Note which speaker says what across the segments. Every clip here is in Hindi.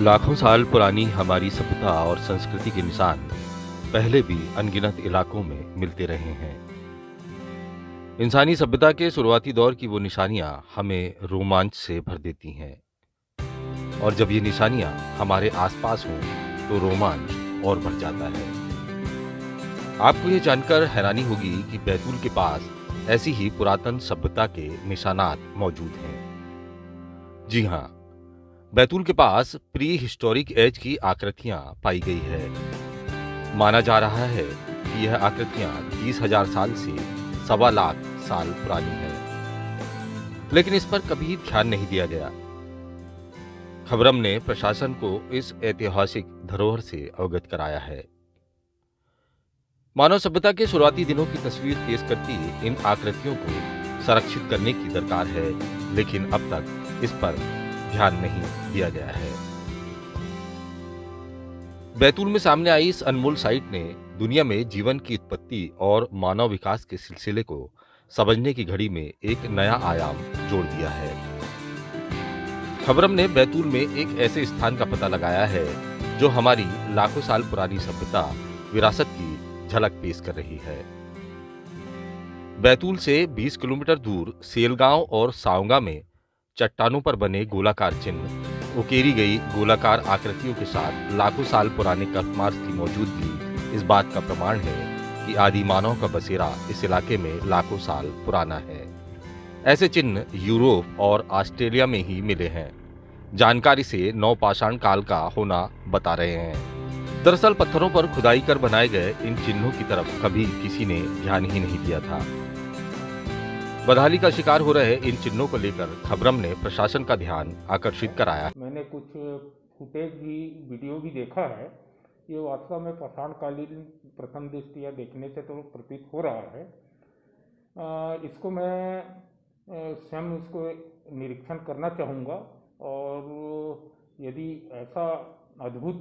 Speaker 1: लाखों साल पुरानी हमारी सभ्यता और संस्कृति के निशान पहले भी अनगिनत इलाकों में मिलते रहे हैं। इंसानी सभ्यता के शुरुआती दौर की वो निशानियां हमें रोमांच से भर देती हैं और जब ये निशानियां हमारे आसपास हों तो रोमांच और बढ़ जाता है। आपको ये जानकर हैरानी होगी कि बैतूल के पास ऐसी ही पुरातन सभ्यता के निशानात मौजूद हैं। जी हाँ, बैतूल के पास प्री हिस्टोरिक एज की आकृतियां पाई गई है। माना जा रहा है कि यह आकृतियां 30,000 साल से 1.25 लाख साल पुरानी हैं, लेकिन इस पर कभी ध्यान नहीं दिया गया। खबरम ने प्रशासन को इस ऐतिहासिक धरोहर से अवगत कराया है। मानव सभ्यता के शुरुआती दिनों की तस्वीर पेश करती इन आकृतियों को संरक्षित करने की दरकार है, लेकिन अब तक इस पर ध्यान नहीं दिया गया है। बैतूल में सामने आई इस अनमोल साइट ने दुनिया में जीवन की उत्पत्ति और मानव विकास के सिलसिले को समझने की घड़ी में एक नया आयाम जोड़ दिया है। खबरम ने बैतूल में एक ऐसे स्थान का पता लगाया है जो हमारी लाखों साल पुरानी सभ्यता विरासत की झलक पेश कर रही है। बैतूल से 20 किलोमीटर दूर सेलगांव और सावंगा में चट्टानों पर बने गोलाकार चिन्ह, उकेरी गई गोलाकार आकृतियों के साथ लाखों साल पुराने कर्क मार्क्स की मौजूदगी इस बात का प्रमाण है कि आदि मानव का बसेरा इस इलाके में लाखों साल पुराना है। ऐसे चिन्ह यूरोप और ऑस्ट्रेलिया में ही मिले हैं। जानकारी से नवपाषाण काल का होना बता रहे हैं। दरअसल पत्थरों पर खुदाई कर बनाए गए इन चिन्हों की तरफ कभी किसी ने ध्यान ही नहीं दिया था। बदहाली का शिकार हो रहे इन चिन्हों को लेकर खबरम ने प्रशासन का ध्यान आकर्षित कराया।
Speaker 2: मैंने कुछ फुटेज भी, वीडियो भी देखा है। ये वास्तव में पाषाणकालीन प्रथम दृष्टिया देखने से तो प्रतीत हो रहा है। इसको मैं स्वयं इसको निरीक्षण करना चाहूँगा और यदि ऐसा अद्भुत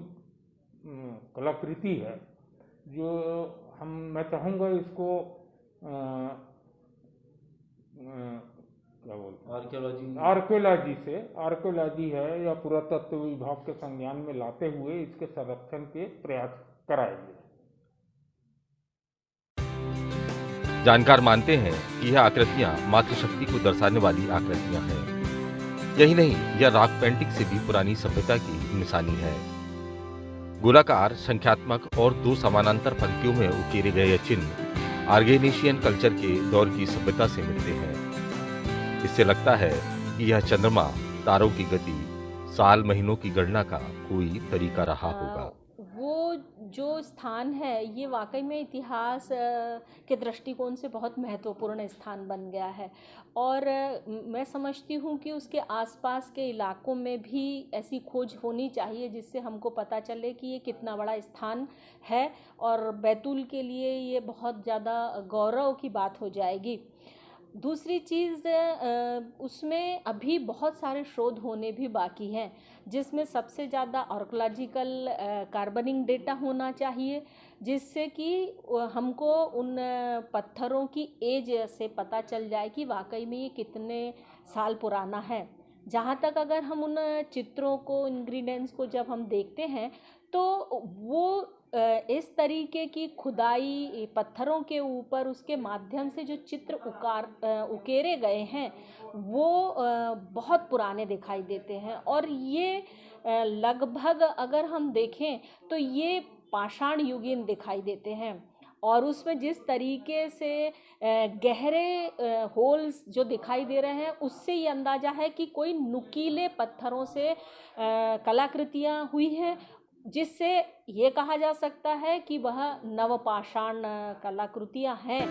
Speaker 2: कलाकृति है जो मैं चाहूँगा इसको क्या बोलते आर्कियोलॉजी है या पुरातत्व विभाग के संज्ञान में लाते हुए इसके संरक्षण के प्रयास कराएंगे।
Speaker 1: जानकार मानते हैं कि यह आकृतियां मातृशक्ति को दर्शाने वाली आकृतियां हैं। यही नहीं, यह रॉक पेंटिंग से भी पुरानी सभ्यता की निशानी है। गोलाकार, संख्यात्मक और 2 समानांतर पंक्तियों में उकेरे गए यह चिन्ह आर्गेनेशियन कल्चर के दौर की सभ्यता से मिलते हैं। इससे लगता है कि यह चंद्रमा, तारों की गति, साल महीनों की गणना का कोई तरीका रहा होगा।
Speaker 3: वो जो स्थान है ये वाकई में इतिहास के दृष्टिकोण से बहुत महत्वपूर्ण स्थान बन गया है और मैं समझती हूँ कि उसके आसपास के इलाकों में भी ऐसी खोज होनी चाहिए जिससे हमको पता चले कि ये कितना बड़ा स्थान है और बैतूल के लिए ये बहुत ज़्यादा गौरव की बात हो जाएगी। दूसरी चीज़, उसमें अभी बहुत सारे शोध होने भी बाकी हैं जिसमें सबसे ज़्यादा आर्कियोलॉजिकल कार्बनिंग डेटा होना चाहिए जिससे कि हमको उन पत्थरों की एज से पता चल जाए कि वाकई में ये कितने साल पुराना है। जहाँ तक अगर हम उन चित्रों को, इंग्रेडिएंट्स को जब हम देखते हैं तो वो इस तरीके की खुदाई पत्थरों के ऊपर उसके माध्यम से जो चित्र उकेरे गए हैं वो बहुत पुराने दिखाई देते हैं और ये लगभग अगर हम देखें तो ये पाषाण युगीन दिखाई देते हैं और उसमें जिस तरीके से गहरे होल्स जो दिखाई दे रहे हैं उससे ये अंदाज़ा है कि कोई नुकीले पत्थरों से कलाकृतियाँ हुई हैं जिससे ये कहा जा सकता है कि वह नवपाषाण कलाकृतियां हैं।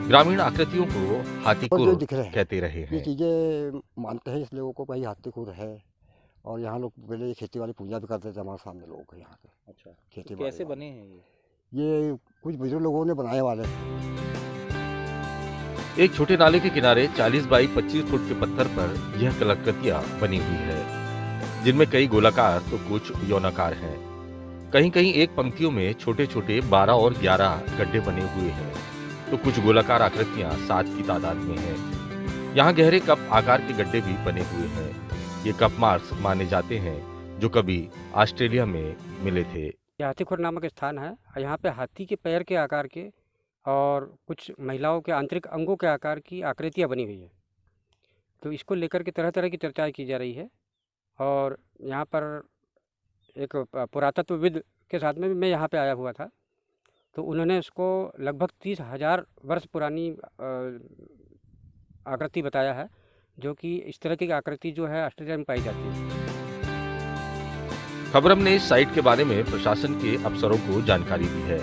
Speaker 1: ग्रामीण आकृतियों को हाथीकुर कहते रहे हैं।
Speaker 4: ये चीजें मानते हैं इस लोगों को भाई हाथीकुर है और यहाँ लोग पहले खेती वाली पूजा भी करते थे। हमारे सामने लोग यहाँ के।
Speaker 5: अच्छा,
Speaker 4: खेती
Speaker 5: तो कैसे बने हैं
Speaker 4: ये कुछ बुजुर्ग लोगों ने बनाए वाले।
Speaker 1: एक छोटे नाले के किनारे 40 बाई 25 फुट के पत्थर पर यह कलाकृतियां बनी हुई है जिनमें कई गोलाकार तो कुछ यौनाकार हैं। कहीं कहीं एक पंक्तियों में छोटे छोटे 12 और 11 गड्ढे बने हुए हैं तो कुछ गोलाकार आकृतियां 7 की तादाद में हैं। यहाँ गहरे कप आकार के गड्ढे भी बने हुए हैं। ये कप मार्क्स माने जाते हैं जो कभी ऑस्ट्रेलिया में मिले थे।
Speaker 5: ये हाथीखुर नामक स्थान है। यहाँ पे हाथी के पैर के आकार के और कुछ महिलाओं के आंतरिक अंगों के आकार की आकृतियाँ बनी हुई है। तो इसको लेकर के तरह तरह की चर्चाएं की जा रही है। और यहाँ पर एक पुरातत्वविद के साथ में भी मैं यहाँ पे आया हुआ था, तो उन्होंने इसको लगभग 30,000 वर्ष पुरानी आकृति बताया है, जो कि इस तरह की आकृति जो है ऑस्ट्रेलिया में पाई जाती है।
Speaker 1: खबरम ने इस साइट के बारे में प्रशासन के अफसरों को जानकारी दी है,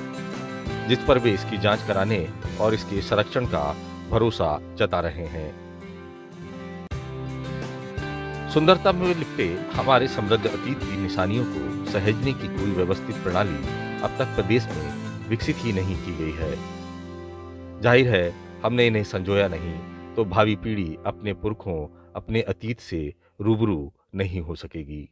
Speaker 1: जिस पर वे इसकी जांच कराने और इसके संरक्षण का भरोसा जता रहे हैं। सुंदरता में लिपटे हमारे समृद्ध अतीत की निशानियों को सहेजने की कोई व्यवस्थित प्रणाली अब तक प्रदेश में विकसित ही नहीं की गई है। जाहिर है, हमने इन्हें संजोया नहीं तो भावी पीढ़ी अपने पुरखों, अपने अतीत से रूबरू नहीं हो सकेगी।